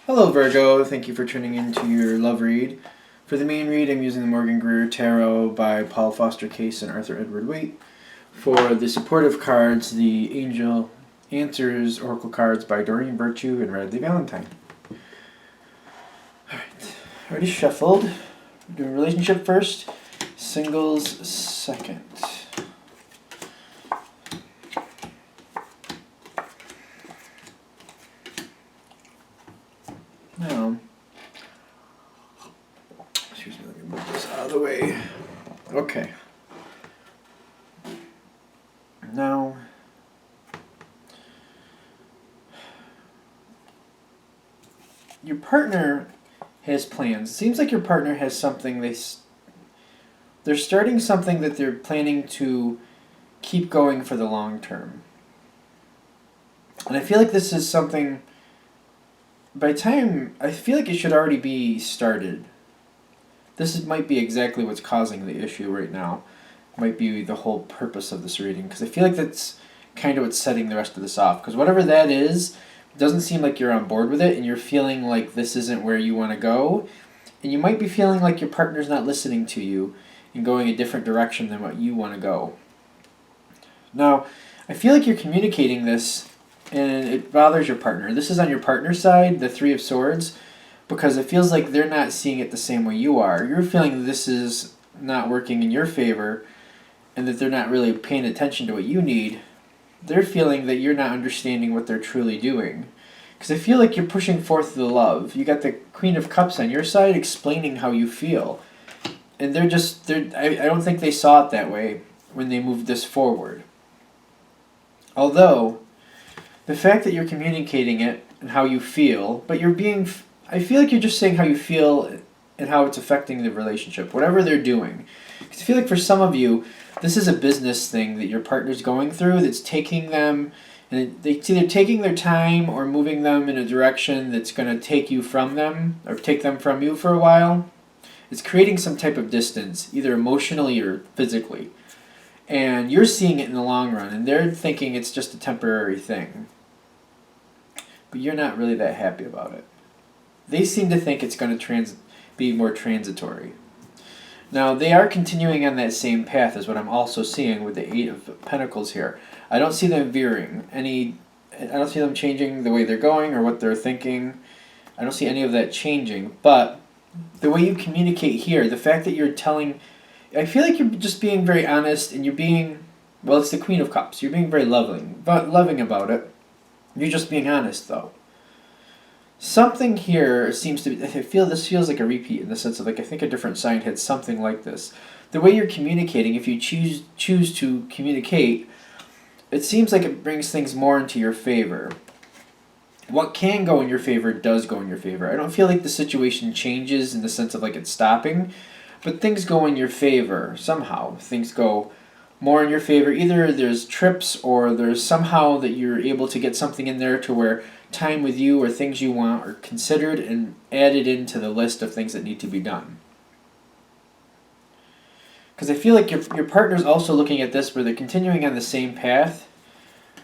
Hello Virgo, thank you for tuning into your love read. For the main read, I'm using the Morgan Greer Tarot by Paul Foster Case and Arthur Edward Waite. For the supportive cards, the Angel Answers Oracle cards by Doreen Virtue and Radley Valentine. Alright, already shuffled. We're doing relationship first, singles second. Now, excuse me, let me move this out of the way. Okay. Now, your partner has plans. It seems like your partner has something they're starting something that they're planning to keep going for the long term. And I feel like this is something by the time I feel like it should already be started. Might be exactly what's causing the issue right now. Might be the whole purpose of this reading, because I feel like that's kind of what's setting the rest of this off. Because whatever that is, it doesn't seem like you're on board with it, and you're feeling like this isn't where you want to go, and you might be feeling like your partner's not listening to you and going a different direction than what you want to go. Now, I feel like you're communicating this, and it bothers your partner. This is on your partner's side, the Three of Swords, because it feels like they're not seeing it the same way you are. You're feeling this is not working in your favor, and that they're not really paying attention to what you need. They're feeling that you're not understanding what they're truly doing. Because I feel like you're pushing forth the love. You got the Queen of Cups on your side explaining how you feel. And I don't think they saw it that way when they moved this forward. Although, the fact that you're communicating it and how you feel, but I feel like you're just saying how you feel and how it's affecting the relationship, whatever they're doing. Because I feel like for some of you, this is a business thing that your partner's going through that's taking them, and it's either taking their time or moving them in a direction that's going to take you from them, or take them from you for a while. It's creating some type of distance, either emotionally or physically. And you're seeing it in the long run, and they're thinking it's just a temporary thing. But you're not really that happy about it. They seem to think it's going to be more transitory. Now, they are continuing on that same path is what I'm also seeing with the Eight of Pentacles here. I don't see them veering. I don't see them changing the way they're going or what they're thinking. I don't see any of that changing. But the way you communicate here, the fact that you're I feel like you're just being very honest, and it's the Queen of Cups. You're being very loving about it. You're just being honest, though. Something here seems to be, this feels like a repeat in the sense of, like, I think a different sign had something like this. The way you're communicating, if you choose to communicate, it seems like it brings things more into your favor. What can go in your favor does go in your favor. I don't feel like the situation changes in the sense of, like, it's stopping, but things go in your favor somehow. Things go more in your favor. Either there's trips, or there's somehow that you're able to get something in there to where time with you or things you want are considered and added into the list of things that need to be done. Because I feel like your partner's also looking at this where they're continuing on the same path,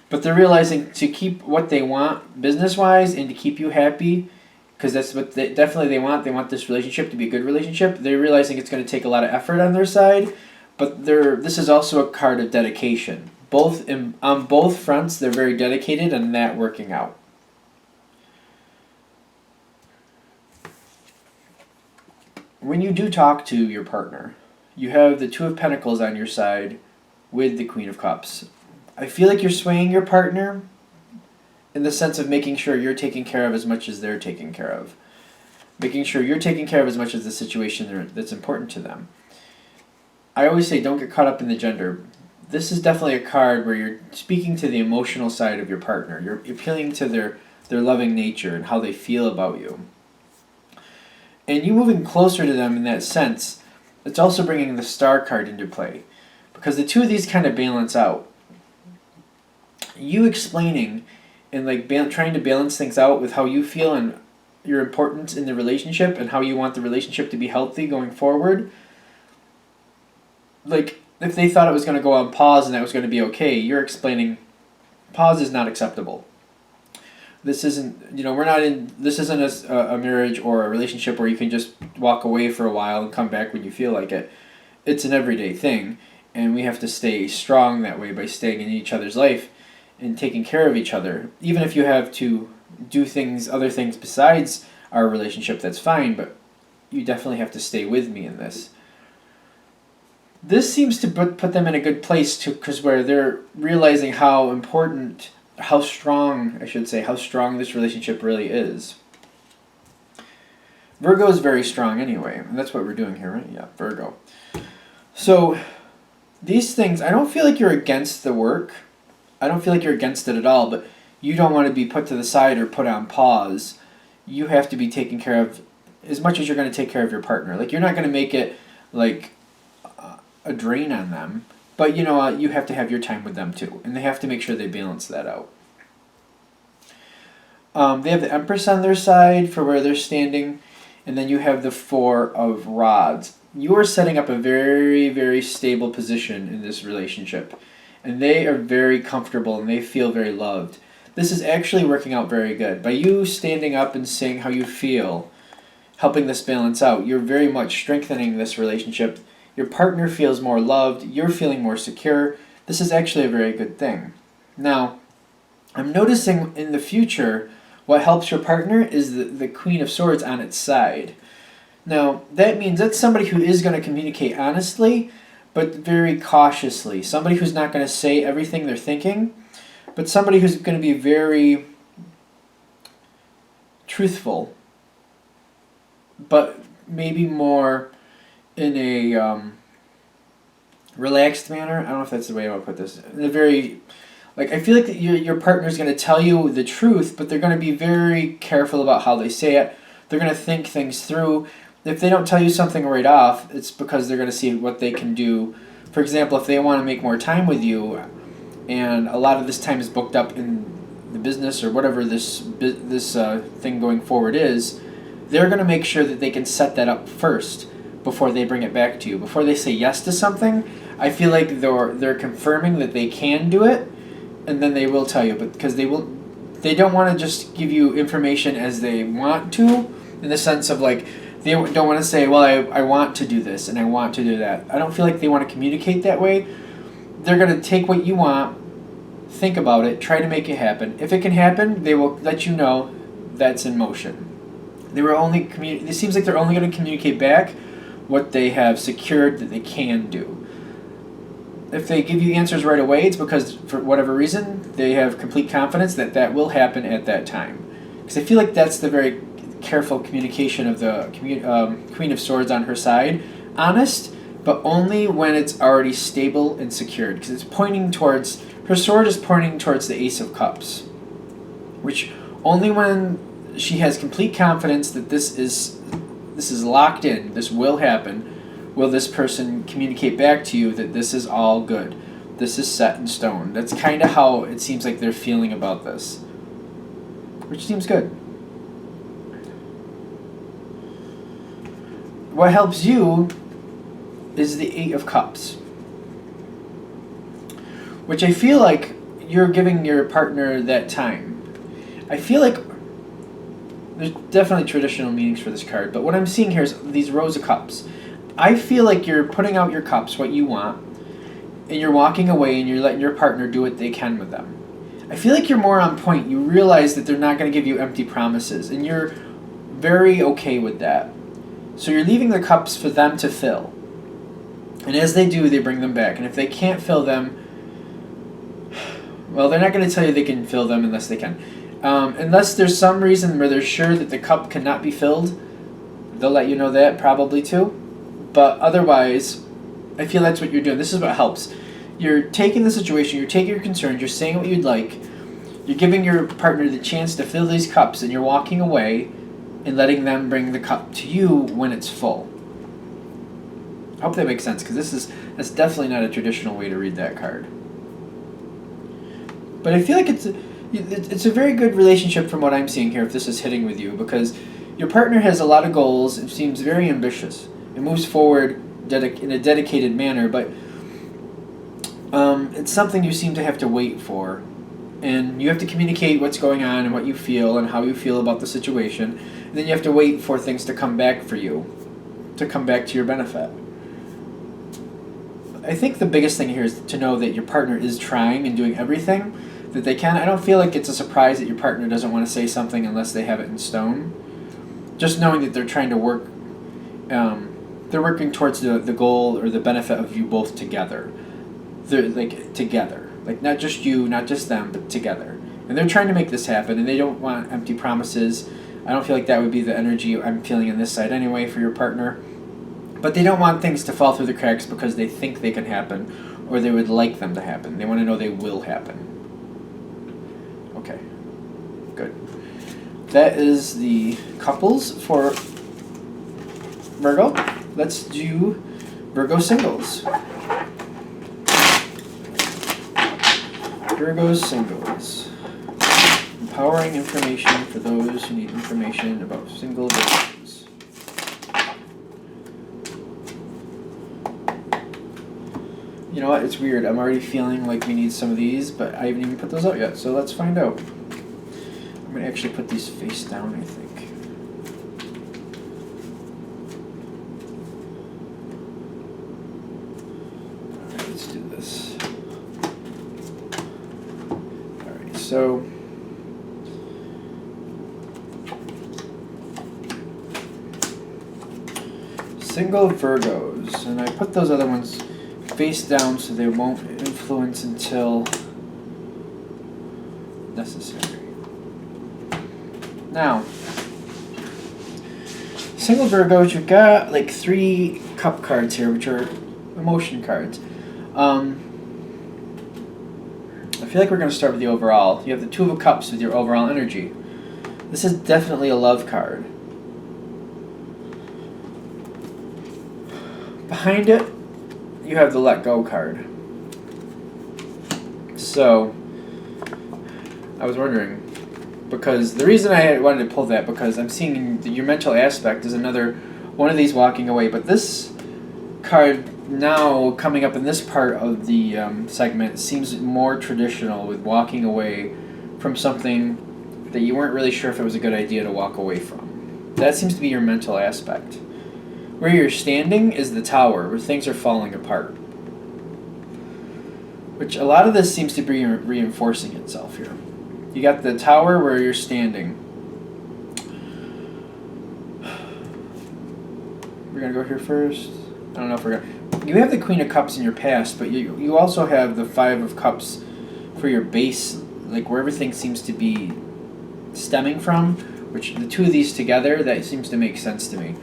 but they're realizing to keep what they want business-wise and to keep you happy, because that's what they want. They want this relationship to be a good relationship. They're realizing it's going to take a lot of effort on their side, but this is also a card of dedication. On both fronts, they're very dedicated on that working out. When you do talk to your partner, you have the Two of Pentacles on your side with the Queen of Cups. I feel like you're swaying your partner in the sense of making sure you're taken care of as much as they're taken care of. Making sure you're taken care of as much as the situation that's important to them. I always say don't get caught up in the gender. This is definitely a card where you're speaking to the emotional side of your partner. You're appealing to their loving nature and how they feel about you. And you moving closer to them in that sense, it's also bringing the Star card into play. Because the two of these kind of balance out. You explaining and trying to balance things out with how you feel and your importance in the relationship and how you want the relationship to be healthy going forward. Like, if they thought it was going to go on pause and that was going to be okay, you're explaining pause is not acceptable. This isn't, we're not in, this isn't a marriage or a relationship where you can just walk away for a while and come back when you feel like it. It's an everyday thing, and we have to stay strong that way by staying in each other's life and taking care of each other. Even if you have to do other things besides our relationship, that's fine, but you definitely have to stay with me in this. This seems to put them in a good place because where they're realizing how strong this relationship really is. Virgo is very strong anyway, and that's what we're doing here, right? Yeah, Virgo. So these things, I don't feel like you're against the work. I don't feel like you're against it at all, but you don't want to be put to the side or put on pause. You have to be taken care of as much as you're going to take care of your partner. Like, you're not going to make it like a drain on them, but you have to have your time with them too, and they have to make sure they balance that out. They have the Empress on their side for where they're standing, and then you have the Four of Rods. You are setting up a very, very stable position in this relationship, and they are very comfortable and they feel very loved. This is actually working out very good. By you standing up and saying how you feel, helping this balance out, you're very much strengthening this relationship. Your partner feels more loved, you're feeling more secure. This is actually a very good thing. Now, I'm noticing in the future, what helps your partner is the Queen of Swords on its side. Now, that means that's somebody who is going to communicate honestly, but very cautiously. Somebody who's not going to say everything they're thinking, but somebody who's going to be very truthful, but maybe more in a relaxed manner. I don't know if that's the way I would put this. In a very, I feel like your partner's going to tell you the truth, but they're going to be very careful about how they say it. They're going to think things through. If they don't tell you something right off, it's because they're going to see what they can do. For example, if they want to make more time with you, and a lot of this time is booked up in the business or whatever this thing going forward is, they're going to make sure that they can set that up first before they bring it back to you. Before they say yes to something, I feel like they're confirming that they can do it, and then they will tell you. But because they don't want to just give you information as they want to, in the sense of they don't want to say, well, I want to do this and I want to do that. I don't feel like they want to communicate that way. They're going to take what you want, think about it, try to make it happen. If it can happen, they will let you know that's in motion. It seems like they're only going to communicate back what they have secured that they can do. If they give you answers right away, it's because for whatever reason they have complete confidence that will happen at that time. Because I feel like that's the very careful communication of the Queen of Swords on her side. Honest, but only when it's already stable and secured. Because her sword is pointing towards the Ace of Cups. Which only when she has complete confidence that this is locked in, this will happen, will this person communicate back to you that this is all good. This is set in stone. That's kind of how it seems like they're feeling about this. Which seems good. What helps you is the Eight of Cups. Which I feel like you're giving your partner that time. I feel like there's definitely traditional meanings for this card, but what I'm seeing here is these Rows of Cups. I feel like you're putting out your cups, what you want, and you're walking away and you're letting your partner do what they can with them. I feel like you're more on point. You realize that they're not going to give you empty promises, and you're very okay with that. So you're leaving the cups for them to fill. And as they do, they bring them back. And if they can't fill them, well, they're not going to tell you they can fill them unless they can. Unless there's some reason where they're sure that the cup cannot be filled, they'll let you know that probably too. But otherwise, I feel that's what you're doing. This is what helps. You're taking the situation, you're taking your concerns, you're saying what you'd like, you're giving your partner the chance to fill these cups, and you're walking away and letting them bring the cup to you when it's full. I hope that makes sense, because that's definitely not a traditional way to read that card. But I feel like it's a very good relationship from what I'm seeing here, if this is hitting with you, because your partner has a lot of goals and seems very ambitious. It moves forward in a dedicated manner, but it's something you seem to have to wait for. and you have to communicate what's going on and what you feel and how you feel about the situation. And then you have to wait for things to come back for you, to come back to your benefit. I think the biggest thing here is to know that your partner is trying and doing everything that they can. I don't feel like it's a surprise that your partner doesn't want to say something unless they have it in stone. Just knowing that they're trying to work, they're working towards the goal or the benefit of you both together. They're like together, like not just you, not just them, but together. And they're trying to make this happen, and they don't want empty promises. I don't feel like that would be the energy I'm feeling on this side anyway for your partner. But they don't want things to fall through the cracks because they think they can happen, or they would like them to happen. They want to know they will happen. Okay, good. That is the couples for Virgo. Let's do Virgo singles. Virgo singles. Empowering information for those who need information about single Virgos. You know what? It's weird. I'm already feeling like we need some of these, but I haven't even put those out yet, so let's find out. I'm going to actually put these face down, I think. Alright, let's do this. Alright, so single Virgos, and I put those other ones face down so they won't influence until necessary. Now, single Virgos, you've got like 3 cup cards here, which are emotion cards. I feel like we're going to start with the overall. You have the 2 of Cups with your overall energy. This is definitely a love card. Behind it, you have the Let Go card. So, I was wondering, because the reason I wanted to pull that, because I'm seeing your mental aspect is another one of these walking away, but this card now coming up in this part of the segment seems more traditional, with walking away from something that you weren't really sure if it was a good idea to walk away from. That seems to be your mental aspect. Where you're standing is the Tower, where things are falling apart. Which a lot of this seems to be reinforcing itself here. You got the Tower where you're standing. We're going to go here first. I don't know if we're going to... You have the Queen of Cups in your past, but you also have the 5 of Cups for your base, like where everything seems to be stemming from, which the 2 of these together, that seems to make sense to me.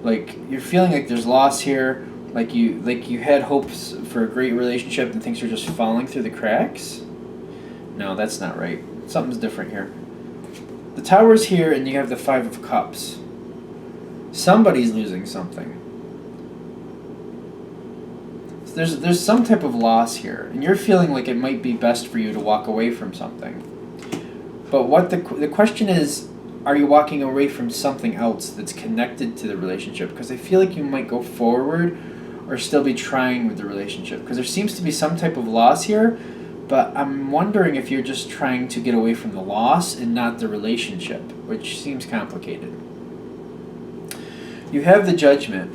Like, you're feeling like there's loss here, like you had hopes for a great relationship and things are just falling through the cracks? No, that's not right. Something's different here. The Tower's here and you have the 5 of Cups. Somebody's losing something. So there's some type of loss here, and you're feeling like it might be best for you to walk away from something. But what the question is, are you walking away from something else that's connected to the relationship? Because I feel like you might go forward or still be trying with the relationship. Because there seems to be some type of loss here, but I'm wondering if you're just trying to get away from the loss and not the relationship, which seems complicated. You have the Judgment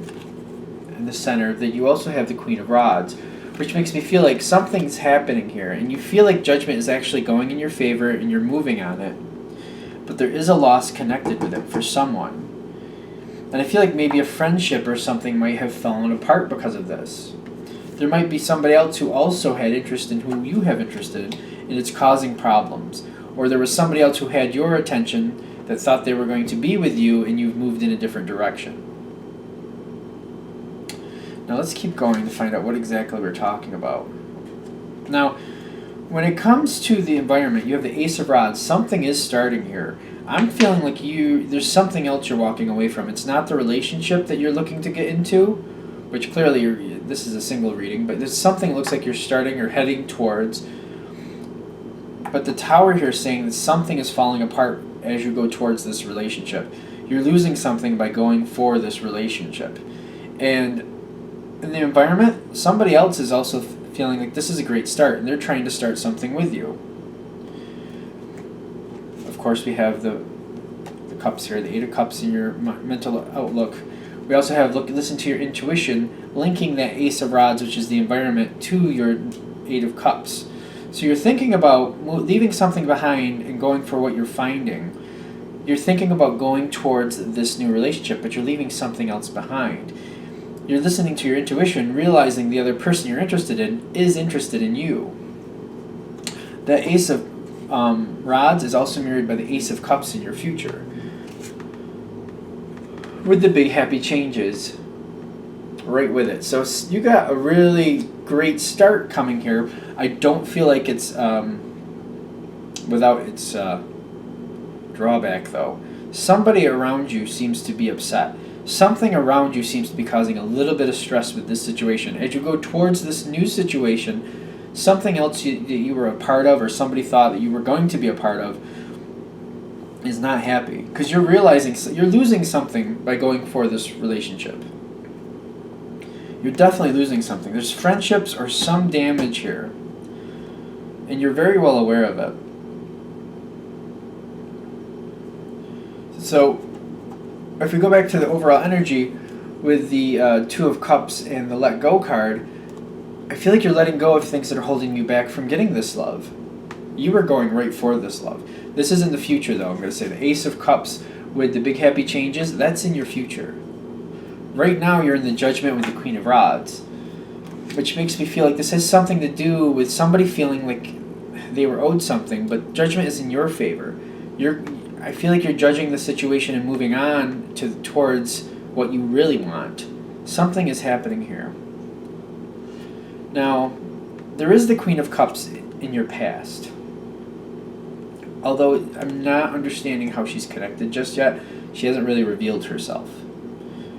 in the center, that you also have the Queen of Rods, which makes me feel like something's happening here, and you feel like Judgment is actually going in your favor and you're moving on it. But there is a loss connected with it for someone. And I feel like maybe a friendship or something might have fallen apart because of this. There might be somebody else who also had interest in who you have interest in, and it's causing problems. Or there was somebody else who had your attention that thought they were going to be with you, and you've moved in a different direction. Now let's keep going to find out what exactly we're talking about. Now, when it comes to the environment, you have the Ace of Rods. Something is starting here. I'm feeling like there's something else you're walking away from. It's not the relationship that you're looking to get into, which clearly this is a single reading, but there's something that looks like you're starting or heading towards. But the Tower here is saying that something is falling apart as you go towards this relationship. You're losing something by going for this relationship. And in the environment, somebody else is also feeling like this is a great start, and they're trying to start something with you. course, we have the cups here, the Eight of Cups in your mental outlook. We also have listen to your intuition, linking that Ace of Rods, which is the environment, to your Eight of Cups. So you're thinking about leaving something behind and going for what you're finding. You're thinking about going towards this new relationship, but you're leaving something else behind. You're listening to your intuition, realizing the other person you're interested in is interested in you. That Ace of Rods is also mirrored by the Ace of Cups in your future, with the big happy changes right with it. So you got a really great start coming here. I don't feel like it's without its drawback, though. Somebody around you seems to be upset. Something around you seems to be causing a little bit of stress with this situation. As you go towards this new situation, something else that you were a part of, or somebody thought that you were going to be a part of, is not happy. Because you're realizing you're losing something by going for this relationship. You're definitely losing something. There's friendships or some damage here. And you're very well aware of it. So, if we go back to the overall energy with the Two of Cups and the Let Go card, I feel like you're letting go of things that are holding you back from getting this love. You were going right for this love. This is in the future, though. I'm going to say the Ace of Cups with the big happy changes, that's in your future. Right now, you're in the Judgment with the Queen of Rods, which makes me feel like this has something to do with somebody feeling like they were owed something, but Judgment is in your favor. I feel like you're judging the situation and moving on towards what you really want. Something is happening here. Now, there is the Queen of Cups in your past. Although I'm not understanding how she's connected just yet. She hasn't really revealed herself.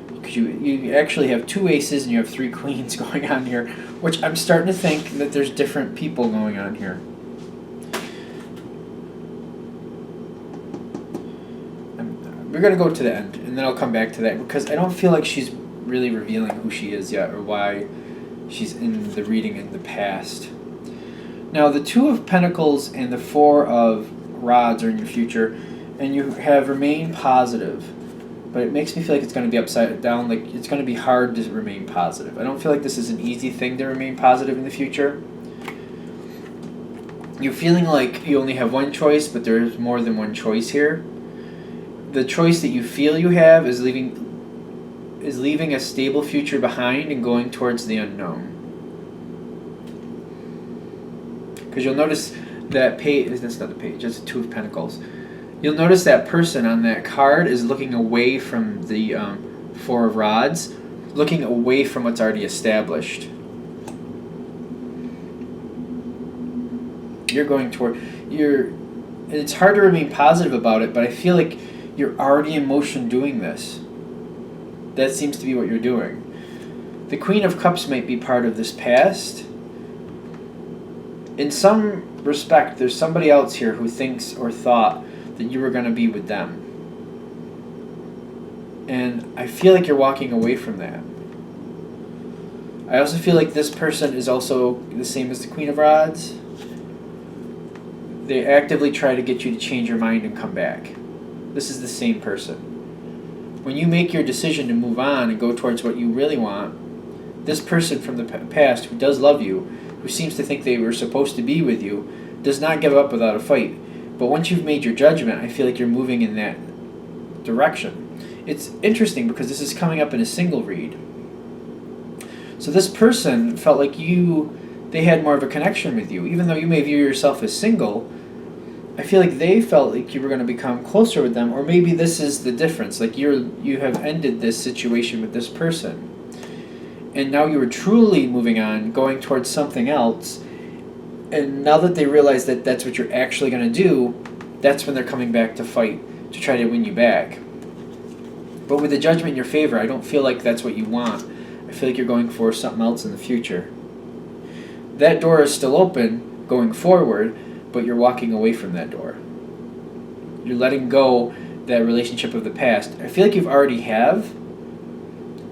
Because you actually have two aces and you have three queens going on here, which I'm starting to think that there's different people going on here. We're going to go to the end, and then I'll come back to that, because I don't feel like she's really revealing who she is yet, or why she's in the reading in the past. Now, the Two of Pentacles and the Four of Rods are in your future, and you have remain positive, but it makes me feel like it's going to be upside down, like it's going to be hard to remain positive. I don't feel like this is an easy thing to remain positive in the future. You're feeling like you only have one choice, but there's more than one choice here. The choice that you feel you have is leaving a stable future behind and going towards the unknown. Because you'll notice that page, that's not the page, that's the Two of Pentacles. You'll notice that person on that card is looking away from the Four of Rods, looking away from what's already established. You're going toward, it's hard to remain positive about it, but I feel like you're already in motion doing this. That seems to be what you're doing. The Queen of Cups might be part of this past. In some respect, there's somebody else here who thinks or thought that you were going to be with them. And I feel like you're walking away from that. I also feel like this person is also the same as the Queen of Rods. They actively try to get you to change your mind and come back. This is the same person. When you make your decision to move on and go towards what you really want, this person from the past who does love you, who seems to think they were supposed to be with you, does not give up without a fight. But once you've made your judgment, I feel like you're moving in that direction. It's interesting because this is coming up in a single read. So this person felt like they had more of a connection with you. Even though you may view yourself as single, I feel like they felt like you were going to become closer with them, or maybe this is the difference. Like you have ended this situation with this person, and now you are truly moving on, going towards something else. And now that they realize that that's what you're actually going to do, that's when they're coming back to fight to try to win you back. But with the judgment in your favor, I don't feel like that's what you want. I feel like you're going for something else in the future. That door is still open going forward, but you're walking away from that door. You're letting go that relationship of the past. I feel like you've already have.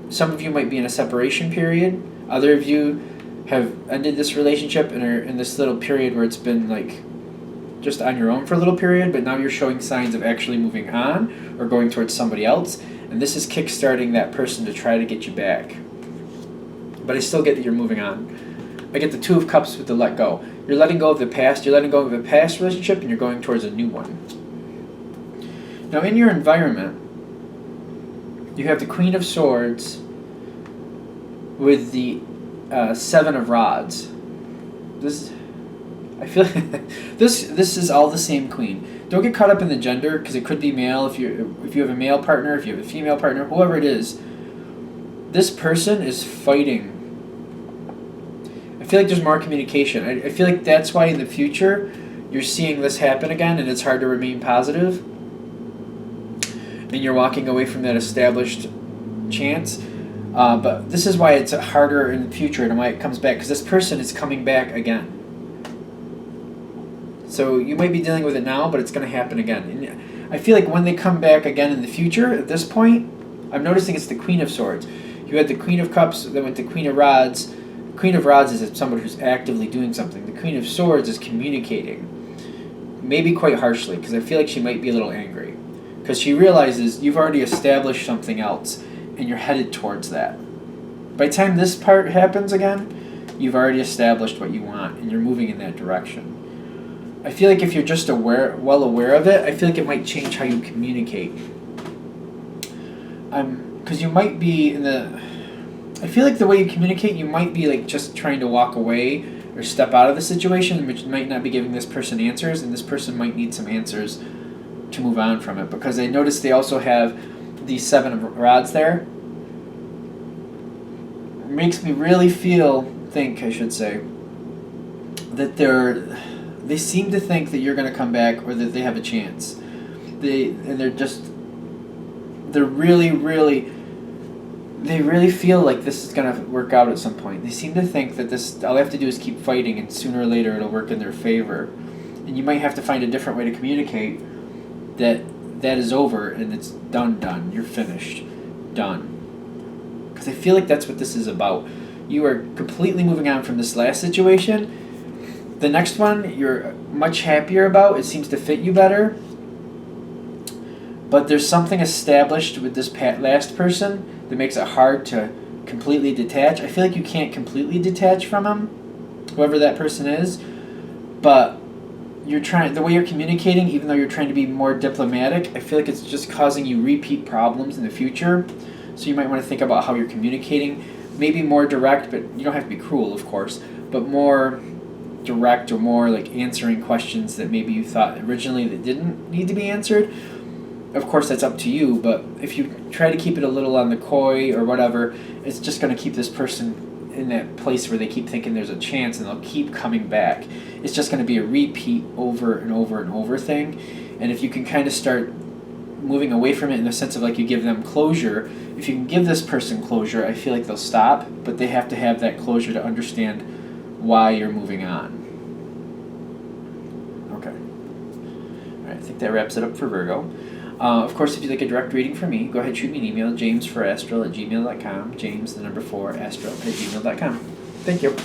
Some of you might be in a separation period. Other of you have ended this relationship and are in this little period where it's been like just on your own for a little period, but now you're showing signs of actually moving on or going towards somebody else, and this is kickstarting that person to try to get you back. But I still get that you're moving on. I get the Two of Cups with the let go. You're letting go of the past, you're letting go of a past relationship, and you're going towards a new one. Now in your environment, you have the Queen of Swords with the Seven of Rods. I feel this is all the same queen. Don't get caught up in the gender, because it could be male if you have a male partner, if you have a female partner, whoever it is. This person is fighting. I feel like there's more communication. I feel like that's why in the future you're seeing this happen again, and it's hard to remain positive. And you're walking away from that established chance. But this is why it's harder in the future and why it comes back, because this person is coming back again. So you might be dealing with it now, but it's going to happen again. And I feel like when they come back again in the future, at this point, I'm noticing it's the Queen of Swords. You had the Queen of Cups, then went to Queen of Rods. Queen of Rods is somebody who's actively doing something. The Queen of Swords is communicating, maybe quite harshly, because I feel like she might be a little angry. Because she realizes you've already established something else, and you're headed towards that. By the time this part happens again, you've already established what you want, and you're moving in that direction. I feel like if you're just well aware of it, I feel like it might change how you communicate. Because you might be I feel like the way you communicate, you might be like just trying to walk away or step out of the situation, which might not be giving this person answers, and this person might need some answers to move on from it. Because I noticed they also have the Seven of Rods there. It makes me really think that they seem to think that you're going to come back, or that they have a chance. They really feel like this is going to work out at some point. They seem to think that all they have to do is keep fighting, and sooner or later it'll work in their favor. And you might have to find a different way to communicate that is over and it's done. You're finished. Done. Because I feel like that's what this is about. You are completely moving on from this last situation. The next one you're much happier about. It seems to fit you better. But there's something established with this last person that makes it hard to completely detach. I feel like you can't completely detach from him, whoever that person is. But the way you're communicating, even though you're trying to be more diplomatic, I feel like it's just causing you repeat problems in the future. So you might want to think about how you're communicating. Maybe more direct, but you don't have to be cruel, of course, but more direct, or more like answering questions that maybe you thought originally that didn't need to be answered. Of course, that's up to you, but if you try to keep it a little on the coy or whatever, it's just going to keep this person in that place where they keep thinking there's a chance, and they'll keep coming back. It's just going to be a repeat over and over and over thing. And if you can kind of start moving away from it in the sense of like you give them closure, if you can give this person closure, I feel like they'll stop, but they have to have that closure to understand why you're moving on. Okay. All right, I think that wraps it up for Virgo. Of course, if you'd like a direct reading from me, go ahead and shoot me an email, james4astral@gmail.com, james4astral@gmail.com. Thank you.